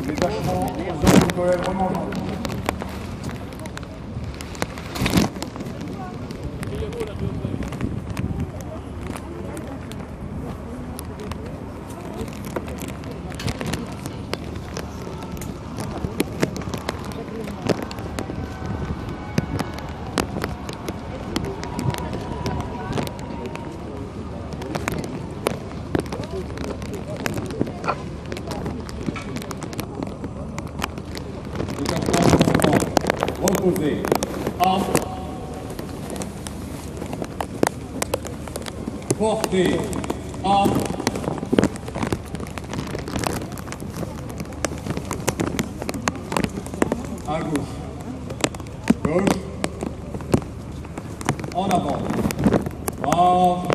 Détachement, zone de Noël remontant. Reposez. Arme. Portez. Arme. À gauche. Gauche. En avant. Brave.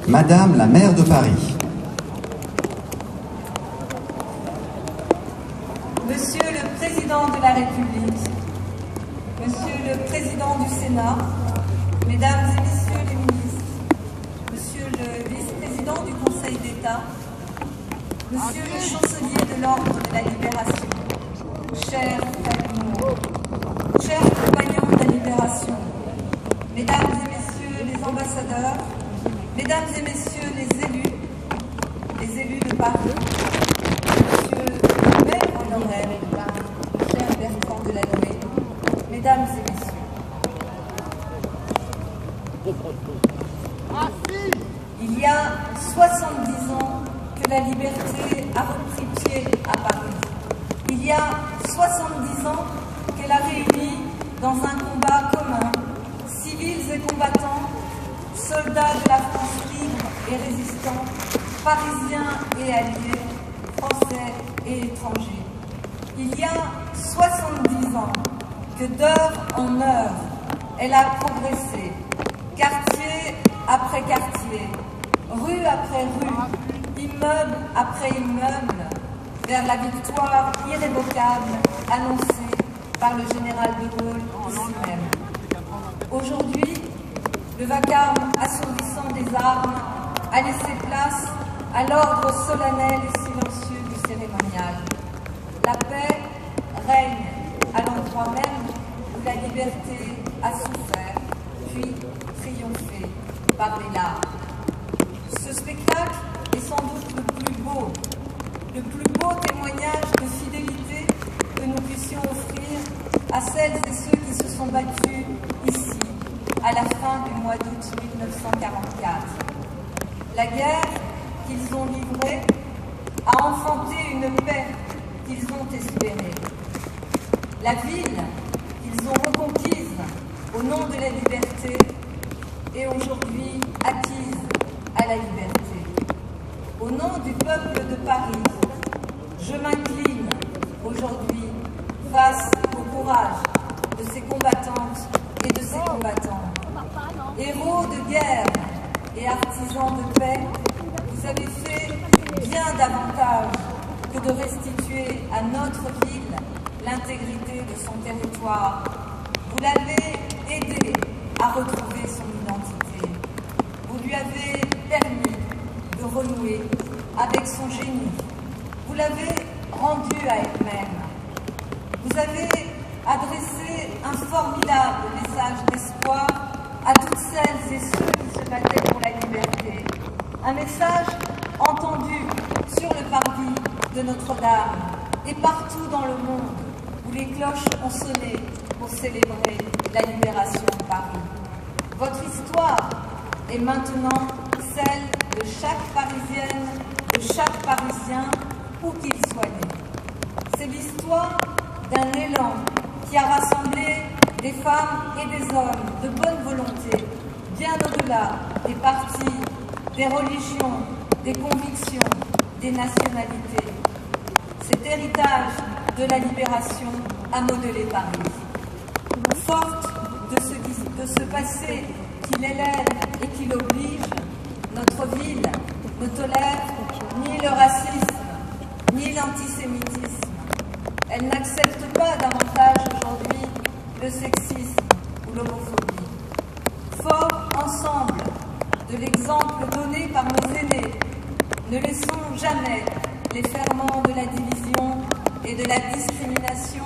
Madame la maire de Paris. Monsieur le Président de la République, Monsieur le Président du Sénat, Mesdames et Messieurs les ministres, Monsieur le Vice-président du Conseil d'État, Monsieur le Chancelier de l'Ordre de la Libération, chers compagnons, chers compagnons de la Libération, Mesdames et Messieurs les ambassadeurs, Mesdames et Messieurs les élus de Paris, Monsieur le maire honoraire, cher Bertrand Delanoë, Mesdames et Messieurs. Il y a 70 ans que la liberté a repris pied à Paris. Il y a 70 ans qu'elle a réuni dans un combat commun, civils et combattants, soldats de la France libre et résistants, parisiens et alliés, français et étrangers. Il y a 70 ans que d'heure en heure, elle a progressé, quartier après quartier, rue après rue, immeuble après immeuble, vers la victoire irrévocable annoncée par le général de Gaulle ici même. Aujourd'hui, le vacarme assourdissant des armes a laissé place à l'ordre solennel et silencieux du cérémonial. La paix règne à l'endroit même où la liberté a souffert, puis triomphé par les larmes. Ce spectacle est sans doute le plus beau témoignage de fidélité que nous puissions offrir à celles et ceux qui se sont battus ici, à la fin du mois d'août 1944. La guerre qu'ils ont livrée a enfanté une paix qu'ils ont espérée. La ville qu'ils ont reconquise au nom de la liberté est aujourd'hui acquise à la liberté. Au nom du peuple de Paris, je m'incline aujourd'hui face au courage de ces combattantes et de ces combattants. Héros de guerre et artisans de paix, vous avez fait bien davantage que de restituer à notre ville l'intégrité de son territoire. Vous l'avez aidé à retrouver son identité. Vous lui avez permis de renouer avec son génie. Vous l'avez rendue à elle-même. Vous avez adressé un formidable message d'espoir à toutes celles et ceux qui se battaient pour la liberté. Un message entendu sur le parvis de Notre-Dame et partout dans le monde où les cloches ont sonné pour célébrer la libération de Paris. Votre histoire est maintenant celle de chaque Parisienne, de chaque Parisien, où qu'il soit né. C'est l'histoire d'un élan qui a rassemblé des femmes et des hommes de bonne volonté, bien au-delà des partis, des religions, des convictions, des nationalités. Cet héritage de la libération a modelé Paris. Forte de ce passé qui l'élève et qui l'oblige, notre ville ne tolère ni le racisme, ni l'antisémitisme. Elle n'accepte pas davantage aujourd'hui le sexisme ou l'homophobie. Forts ensemble de l'exemple donné par nos aînés, ne laissons jamais les ferments de la division et de la discrimination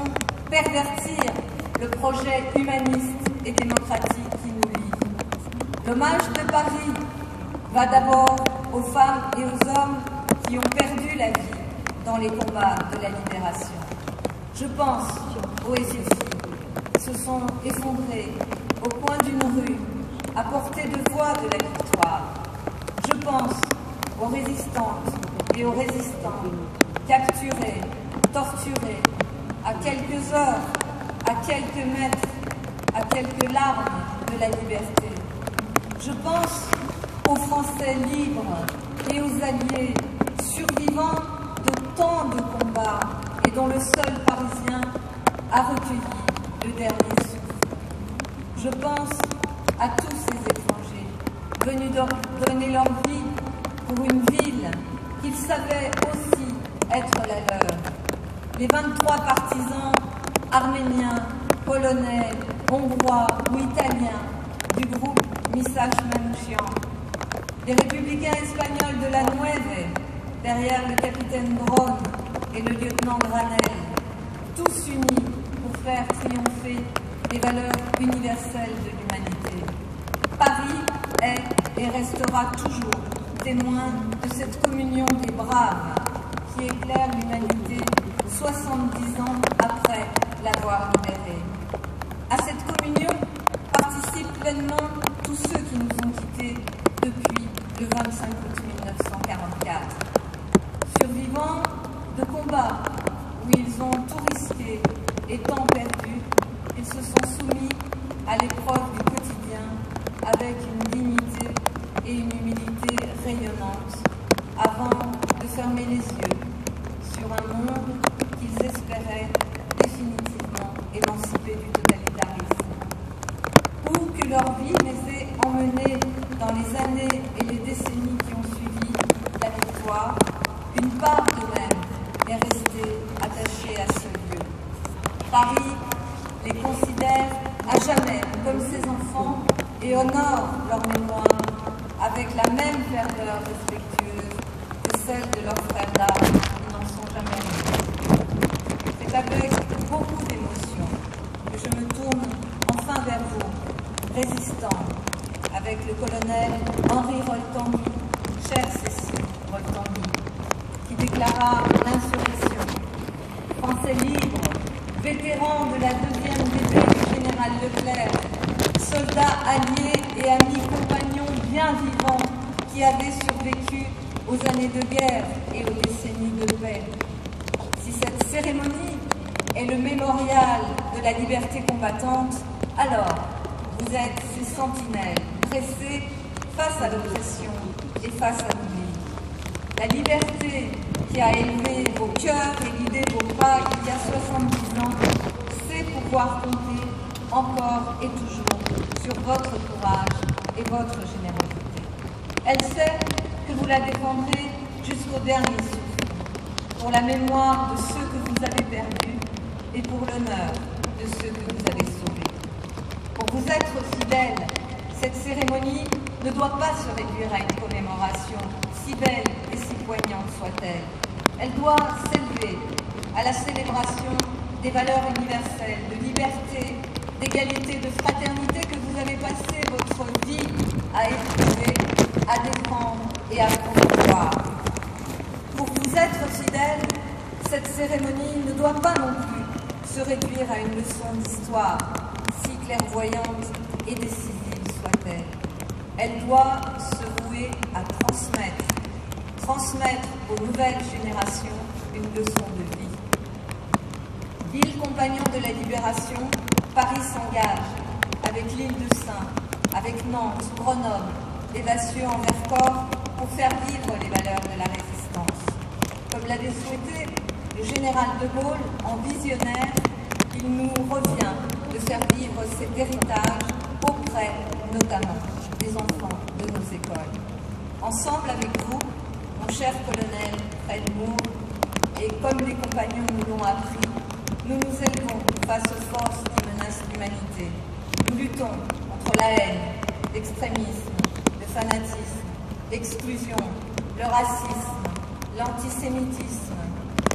pervertir le projet humaniste et démocratique qui nous lie. L'hommage de Paris va d'abord aux femmes et aux hommes qui ont perdu la vie dans les combats de la libération. Je pense aux FFI qui se sont effondrés au coin d'une rue à portée de voix de la victoire. Je pense aux résistantes et aux résistants capturés, torturés, à quelques heures, à quelques mètres, à quelques larmes de la liberté. Je pense aux Français libres et aux alliés survivants de tant de combats et dont le sol parisien a recueilli le dernier souffle. Je pense à tous ces étrangers venus donner leur vie pour une ville qu'ils savaient aussi être la leur. les 23 partisans arméniens, polonais, hongrois ou italiens du groupe Misach Manouchian, les républicains espagnols de la Nueve, derrière le capitaine Braun et le lieutenant Granel, tous unis pour faire triompher les valeurs universelles de l'humanité. Paris est et restera toujours témoin de cette communion des braves qui éclaire l'humanité 70 ans après l'avoir libérée. À cette communion participent pleinement tous ceux qui nous ont quittés depuis le 25 août 1944. Survivants de combats où ils ont tout risqué et tant perdu, ils se sont soumis à l'épreuve du quotidien avec une dignité et une humilité rayonnantes avant de fermer les yeux sur un monde qu'ils espéraient définitivement émancipé du totalitarisme. Ou que leur vie les ait emmenés dans les années et les décennies qui ont suivi la victoire, une part d'eux-mêmes est restée attachée à ce lieu. Paris les considère à jamais comme ses enfants et honore leur mémoire avec la même ferveur respectueuse que celle de leurs frères d'armes qui n'en sont jamais nés. C'est avec beaucoup d'émotion que je me tourne enfin vers vous, résistants, avec le colonel Henri Roltanguy, chère Cécile Roltanguy, qui déclara l'insurrection. Français libre, vétéran de la 2e BD du général Leclerc, soldat allié et ami compagnon bien vivant qui avait survécu aux années de guerre et aux décennies de paix. Si cette cérémonie est le mémorial de la liberté combattante, alors vous êtes ces sentinelles pressées face à l'oppression et face à l'oubli. La liberté qui a élevé vos cœurs et guidé vos pas il y a 70 ans sait pouvoir compter encore et toujours sur votre courage et votre générosité. Elle sait que vous la défendrez jusqu'au dernier souffle, pour la mémoire de ceux que vous avez perdus et pour l'honneur de ceux que vous avez sauvés. Pour vous être fidèles, cette cérémonie ne doit pas se réduire à une commémoration, si belle et si poignante soit-elle. Elle doit s'élever à la célébration des valeurs universelles, de liberté, d'égalité, de fraternité que vous avez passé votre vie à éprouver, à défendre et à promouvoir. Pour vous être fidèle, cette cérémonie ne doit pas non plus se réduire à une leçon d'histoire, si clairvoyante et décisive soit-elle. Elle doit se vouer à transmettre aux nouvelles générations une leçon de vie. Ville compagnon de la libération, Paris s'engage avec l'île de Sein, avec Nantes, Grenoble, et Vassieux en Vercors pour faire vivre les valeurs de la résistance. Comme l'avait souhaité le général de Gaulle en visionnaire, il nous revient de faire vivre cet héritage auprès notamment des enfants de nos écoles. Ensemble avec vous, mon cher colonel Fred Moore, et comme les compagnons nous l'ont appris, nous nous élevons face aux forces qui menacent l'humanité. Nous luttons contre la haine, l'extrémisme, le fanatisme, l'exclusion, le racisme, l'antisémitisme,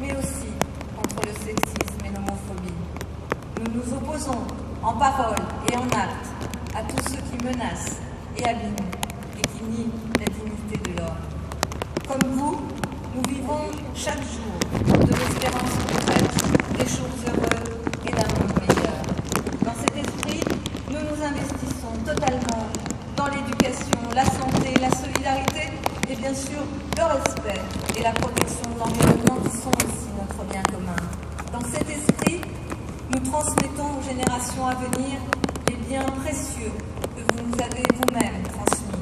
mais aussi contre le sexisme et l'homophobie. Nous nous opposons en parole et en acte à tous ceux qui menacent et abîment et qui nient la dignité de l'homme. Comme vous, nous vivons chaque jour de l'espérance concrète, des choses heureuses et d'un monde meilleur. Dans cet esprit, nous nous investissons totalement dans l'éducation, la santé, la solidarité et bien sûr le respect et la protection de l'environnement qui sont aussi notre bien commun. Dans cet esprit, nous transmettons aux générations à venir les biens précieux que vous nous avez vous-même transmis.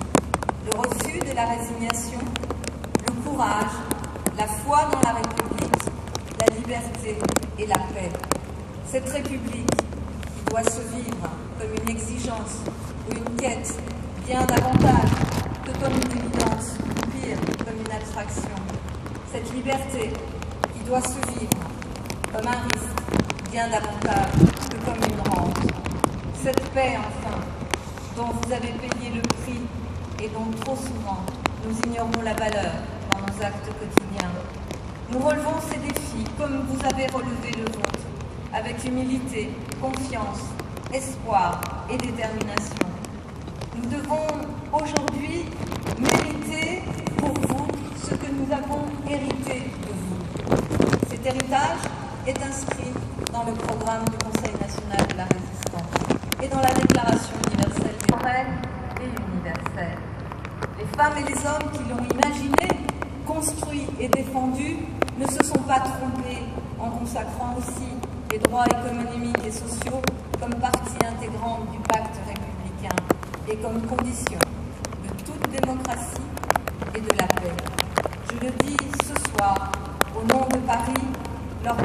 Le refus de la résignation, le courage, la foi dans la République, la liberté et la paix. Cette République qui doit se vivre comme une exigence ou une quête bien davantage que comme une évidence, ou pire, comme une abstraction. Cette liberté qui doit se vivre comme un risque, bien davantage que comme une rente. Cette paix, enfin, dont vous avez payé le prix et dont trop souvent nous ignorons la valeur dans nos actes quotidiens. Nous relevons ces défis comme vous avez relevé le vôtre, avec humilité, confiance, espoir et détermination. Nous devons aujourd'hui mériter pour vous ce que nous avons hérité de vous. Cet héritage est inscrit dans le programme du Conseil national de la résistance et dans la Déclaration universelle des droits et universelle. Les femmes et les hommes qui l'ont imaginé, construit et défendu ne se sont pas trompés en consacrant aussi les droits économiques et sociaux comme partie intégrante du pacte républicain et comme condition de toute démocratie et de la paix. Je le dis ce soir, au nom de Paris, leur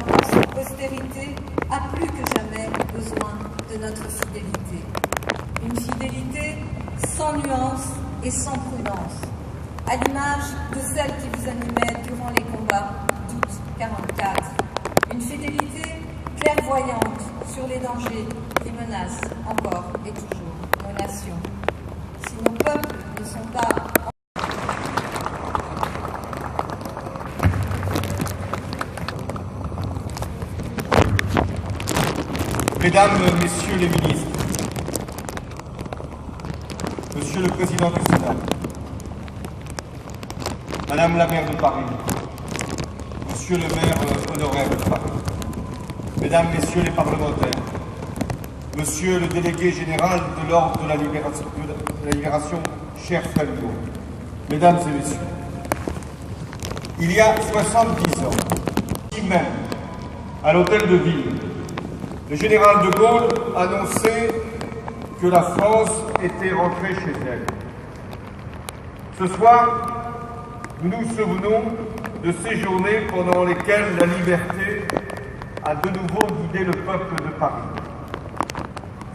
postérité a plus que jamais besoin de notre fidélité. Une fidélité sans nuance et sans prudence, à l'image de celle qui vous animait durant les combats d'août 1944. Une fidélité clairvoyante sur les dangers qui menacent encore et toujours nos nations. Si nos peuples ne sont pas Mesdames, Messieurs les ministres, Monsieur le Président du Sénat, Madame la maire de Paris, Monsieur le maire honoraire de Paris, Mesdames, Messieurs les parlementaires, Monsieur le délégué général de l'Ordre de la Libération, cher Fabio, Mesdames et Messieurs, il y a 70 ans, ici même, à l'Hôtel de Ville, le général de Gaulle annonçait que la France était rentrée chez elle. Ce soir, nous nous souvenons de ces journées pendant lesquelles la liberté a de nouveau guidé le peuple de Paris.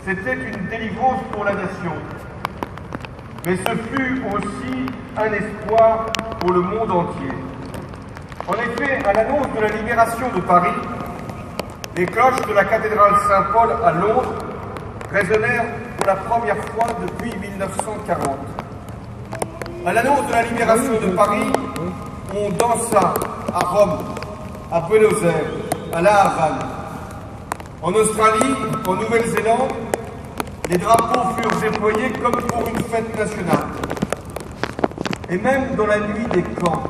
C'était une délivrance pour la nation, mais ce fut aussi un espoir pour le monde entier. En effet, à l'annonce de la libération de Paris, les cloches de la cathédrale Saint-Paul à Londres résonnèrent pour la première fois depuis 1940. À l'annonce de la libération de Paris, on dansa à Rome, à Buenos Aires, à La Havane. En Australie, en Nouvelle-Zélande, les drapeaux furent déployés comme pour une fête nationale. Et même dans la nuit des camps,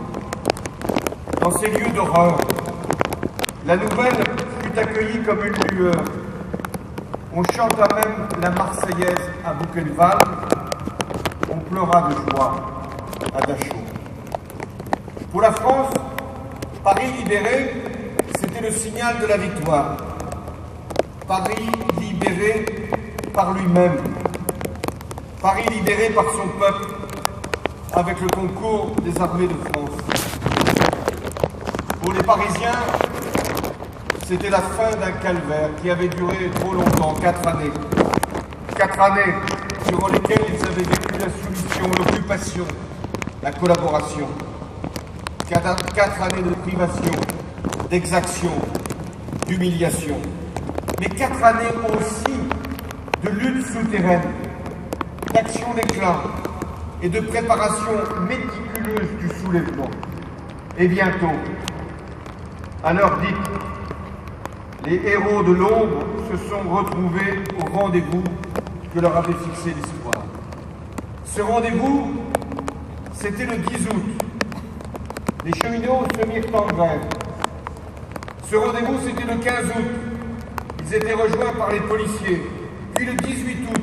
dans ces lieux d'horreur, la nouvelle fut accueillie comme une lueur. On chanta même la Marseillaise à Buchenwald. On pleura de joie à Dachau. Pour la France, Paris libéré, c'était le signal de la victoire. Paris libéré par lui-même. Paris libéré par son peuple, avec le concours des armées de France. Pour les Parisiens, c'était la fin d'un calvaire qui avait duré trop longtemps, 4 années. 4 années durant lesquelles ils avaient vécu la soumission, l'occupation, la collaboration. 4 années de privation, d'exaction, d'humiliation. Mais 4 années aussi de lutte souterraine, d'action d'éclat et de préparation méticuleuse du soulèvement. Et bientôt, à l'heure dite, les héros de l'ombre se sont retrouvés au rendez-vous que leur avait fixé l'espoir. Ce rendez-vous, c'était le 10 août. Les cheminots se mirent en grève. Ce rendez-vous, c'était le 15 août. Ils étaient rejoints par les policiers. Puis le 18 août,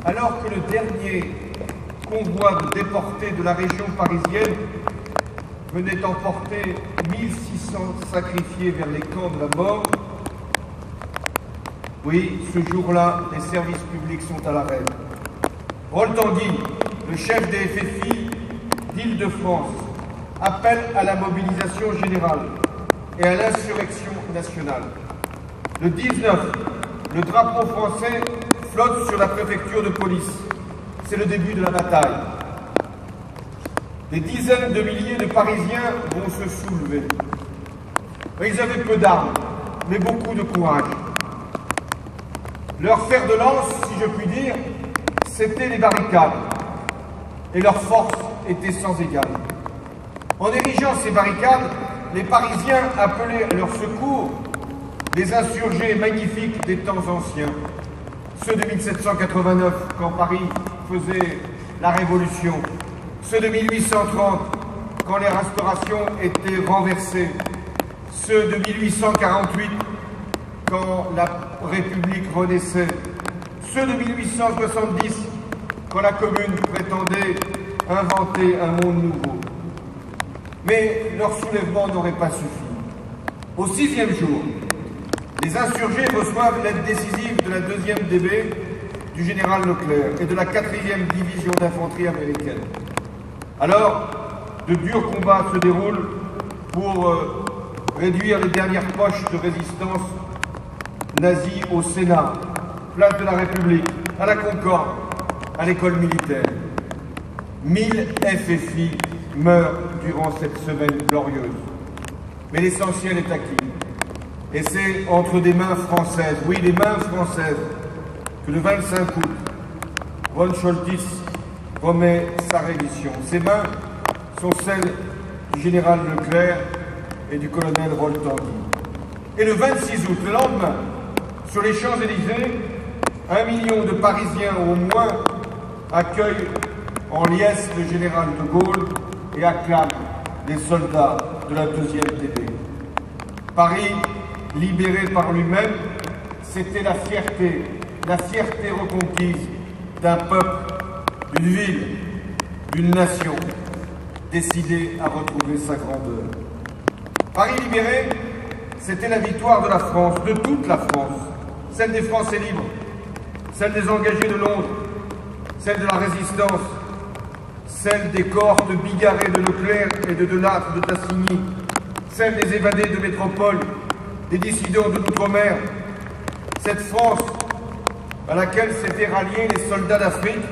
alors que le dernier convoi de déportés de la région parisienne venait emporter 1600 sacrifiés vers les camps de la mort. Oui, ce jour-là, les services publics sont à l'arrêt. Rolf Tanguy, le chef des FFI d'Île-de-France, appelle à la mobilisation générale et à l'insurrection nationale. Le 19, le drapeau français flotte sur la préfecture de police. C'est le début de la bataille. Des dizaines de milliers de Parisiens vont se soulever. Ils avaient peu d'armes, mais beaucoup de courage. Leur fer de lance, si je puis dire, c'était les barricades. Et leur force était sans égale. En érigeant ces barricades, les Parisiens appelaient à leur secours les insurgés magnifiques des temps anciens. Ceux de 1789, quand Paris faisait la Révolution. Ceux de 1830, quand les restaurations étaient renversées. Ceux de 1848, quand la République renaissait. Ceux de 1870, quand la Commune prétendait inventer un monde nouveau. Mais leur soulèvement n'aurait pas suffi. Au 6e jour, les insurgés reçoivent l'aide décisive de la 2e DB du général Leclerc et de la 4e division d'infanterie américaine. Alors, de durs combats se déroulent pour réduire les dernières poches de résistance nazie au Sénat, place de la République, à la Concorde, à l'école militaire. 1000 FFI meurent durant cette semaine glorieuse. Mais l'essentiel est acquis. Et c'est entre des mains françaises, oui, des mains françaises, que le 25 août, von Scholtitz remet sa reddition. Ces mains sont celles du général Leclerc et du colonel Roltanguy. Et le 26 août, le lendemain, sur les Champs-Élysées, 1 million de Parisiens au moins accueillent en liesse le général de Gaulle et acclament les soldats de la 2e DB. Paris, libéré par lui-même, c'était la fierté reconquise d'un peuple, d'une ville, d'une nation, décidée à retrouver sa grandeur. Paris libéré, c'était la victoire de la France, de toute la France, celle des Français libres, celle des engagés de Londres, celle de la Résistance, celle des cohortes bigarrées de Leclerc et de Delattre de Tassigny, celle des évadés de métropole, des dissidents de l'outre-mer, cette France à laquelle s'étaient ralliés les soldats d'Afrique,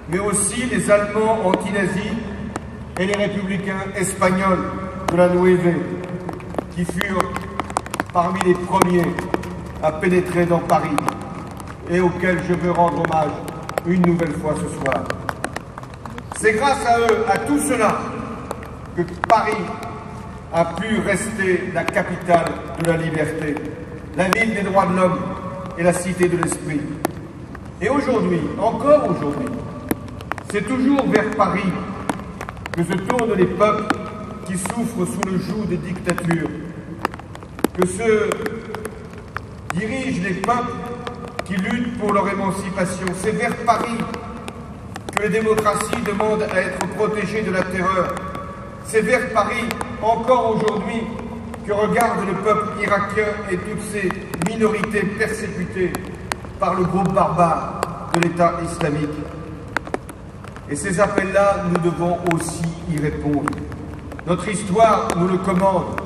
mais aussi les Allemands anti-nazis et les républicains espagnols de la Nueve, qui furent parmi les premiers à pénétrer dans Paris et auxquels je veux rendre hommage une nouvelle fois ce soir. C'est grâce à eux, à tout cela, que Paris a pu rester la capitale de la liberté, la ville des droits de l'homme et la cité de l'esprit. Et aujourd'hui, encore aujourd'hui, c'est toujours vers Paris que se tournent les peuples qui souffrent sous le joug des dictatures, que se dirigent les peuples qui luttent pour leur émancipation. C'est vers Paris que les démocraties demandent à être protégées de la terreur. C'est vers Paris, encore aujourd'hui, que regarde le peuple irakien et toutes ces minorités persécutées par le groupe barbare de l'État islamique. Et ces appels-là, nous devons aussi y répondre. Notre histoire nous le commande,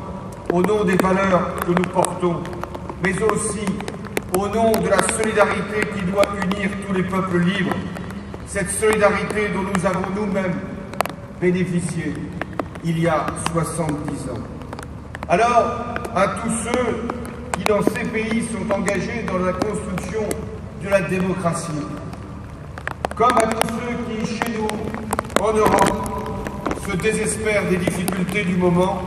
au nom des valeurs que nous portons, mais aussi au nom de la solidarité qui doit unir tous les peuples libres, cette solidarité dont nous avons nous-mêmes bénéficié il y a 70 ans. Alors, à tous ceux qui dans ces pays sont engagés dans la construction de la démocratie, comme à tous ceux qui, chez nous, en Europe, se désespèrent des difficultés du moment,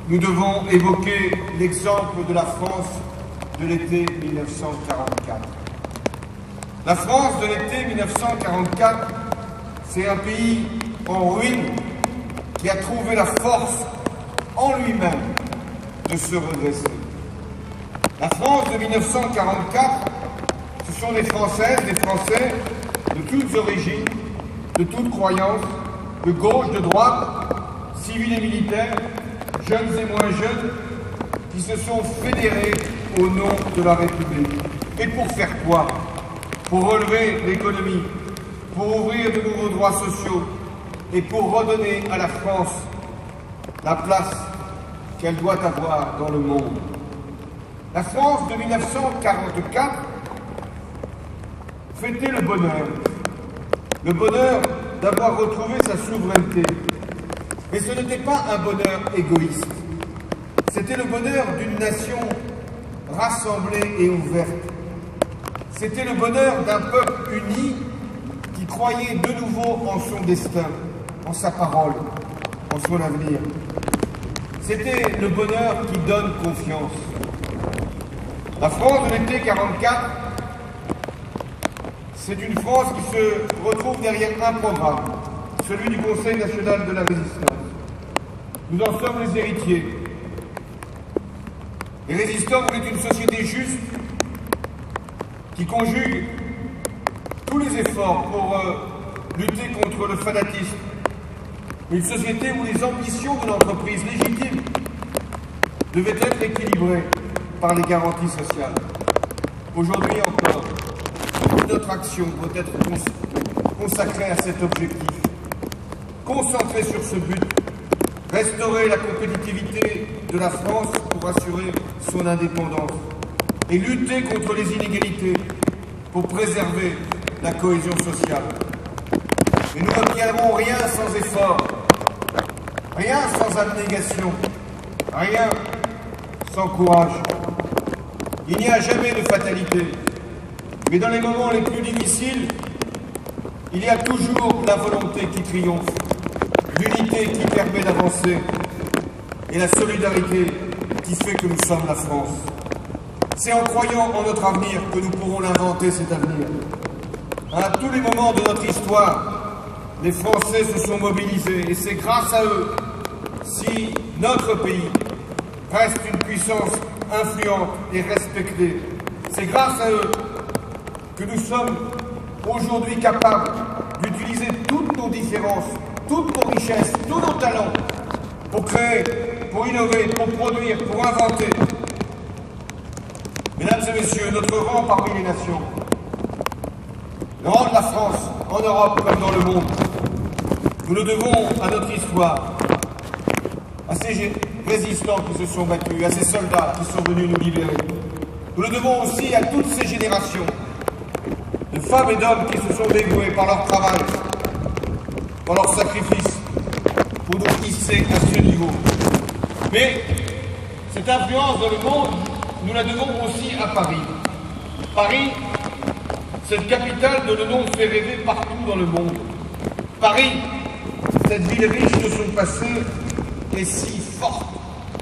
nous devons évoquer l'exemple de la France de l'été 1944. La France de l'été 1944, c'est un pays en ruine qui a trouvé la force en lui-même de se redresser. La France de 1944, ce sont des Françaises, des Français de toutes origines, de toutes croyances, de gauche, de droite, civils et militaires, jeunes et moins jeunes, qui se sont fédérés au nom de la République. Et pour faire quoi? Pour relever l'économie, pour ouvrir de nouveaux droits sociaux et pour redonner à la France la place qu'elle doit avoir dans le monde. La France de 1944 fêtait le bonheur d'avoir retrouvé sa souveraineté. Mais ce n'était pas un bonheur égoïste. C'était le bonheur d'une nation rassemblée et ouverte. C'était le bonheur d'un peuple uni qui croyait de nouveau en son destin, en sa parole, en son avenir. C'était le bonheur qui donne confiance. La France de l'été 44, c'est une France qui se retrouve derrière un programme, celui du Conseil national de la résistance. Nous en sommes les héritiers. Les résistants voulaient une société juste qui conjugue tous les efforts pour lutter contre le fanatisme. Une société où les ambitions de l'entreprise légitime devaient être équilibrées par les garanties sociales. Aujourd'hui encore, toute notre action doit être consacrée à cet objectif. Concentrée sur ce but, restaurer la compétitivité de la France pour assurer son indépendance et lutter contre les inégalités pour préserver la cohésion sociale. Mais nous n'obtiendrons rien sans effort, rien sans abnégation, rien sans courage. Il n'y a jamais de fatalité, mais dans les moments les plus difficiles, il y a toujours la volonté qui triomphe, l'unité qui permet d'avancer et la solidarité qui fait que nous sommes la France. C'est en croyant en notre avenir que nous pourrons l'inventer, cet avenir. À tous les moments de notre histoire, les Français se sont mobilisés et c'est grâce à eux si notre pays reste une puissance influente et respectée. C'est grâce à eux que nous sommes aujourd'hui capables d'utiliser toutes nos différences, toutes nos richesses, tous nos talents pour créer, pour innover, pour produire, pour inventer. Mesdames et messieurs, notre rang parmi les nations, le rang de la France, en Europe comme dans le monde, nous le devons à notre histoire, à ces résistants qui se sont battus, à ces soldats qui sont venus nous libérer. Nous le devons aussi à toutes ces générations de femmes et d'hommes qui se sont dévoués par leur travail, par leur sacrifice, pour nous hisser à ce niveau. Mais cette influence dans le monde, nous la devons aussi à Paris. Paris, cette capitale dont le nom fait rêver partout dans le monde. Paris, cette ville riche de son passé, est si forte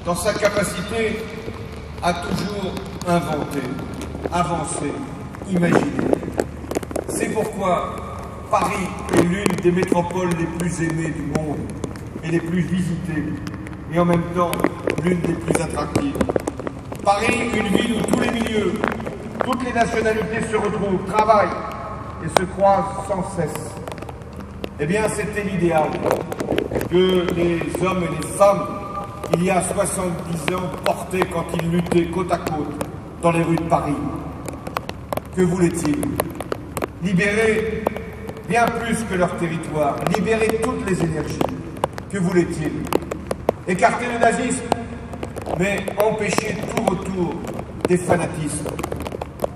dans sa capacité à toujours inventer, avancer, imaginer. C'est pourquoi Paris est l'une des métropoles les plus aimées du monde et les plus visitées, et en même temps l'une des plus attractives. Paris, une ville où tous les milieux, toutes les nationalités se retrouvent, travaillent et se croisent sans cesse. Eh bien, c'était l'idéal que les hommes et les femmes, il y a 70 ans, portaient quand ils luttaient côte à côte dans les rues de Paris. Que voulaient-ils? Libérer bien plus que leur territoire, libérer toutes les énergies. Que voulaient-ils? Écarter le nazisme, mais empêcher tout retour des fanatismes.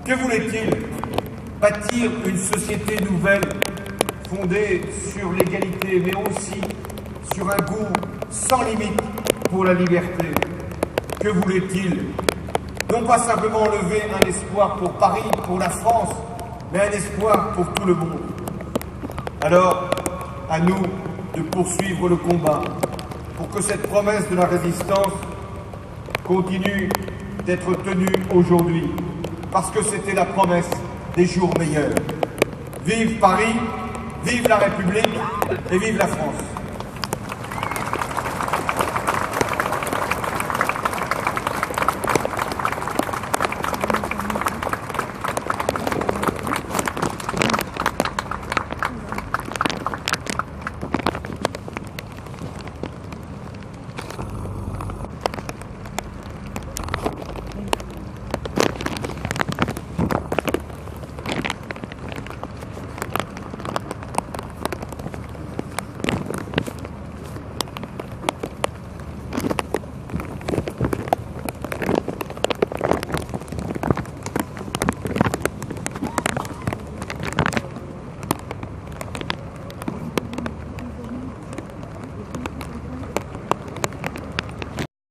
Que voulait-il? Bâtir une société nouvelle fondée sur l'égalité, mais aussi sur un goût sans limite pour la liberté. Que voulait-il? Non pas simplement lever un espoir pour Paris, pour la France, mais un espoir pour tout le monde. Alors, à nous de poursuivre le combat pour que cette promesse de la résistance continue d'être tenue aujourd'hui, parce que c'était la promesse des jours meilleurs. Vive Paris, vive la République et vive la France.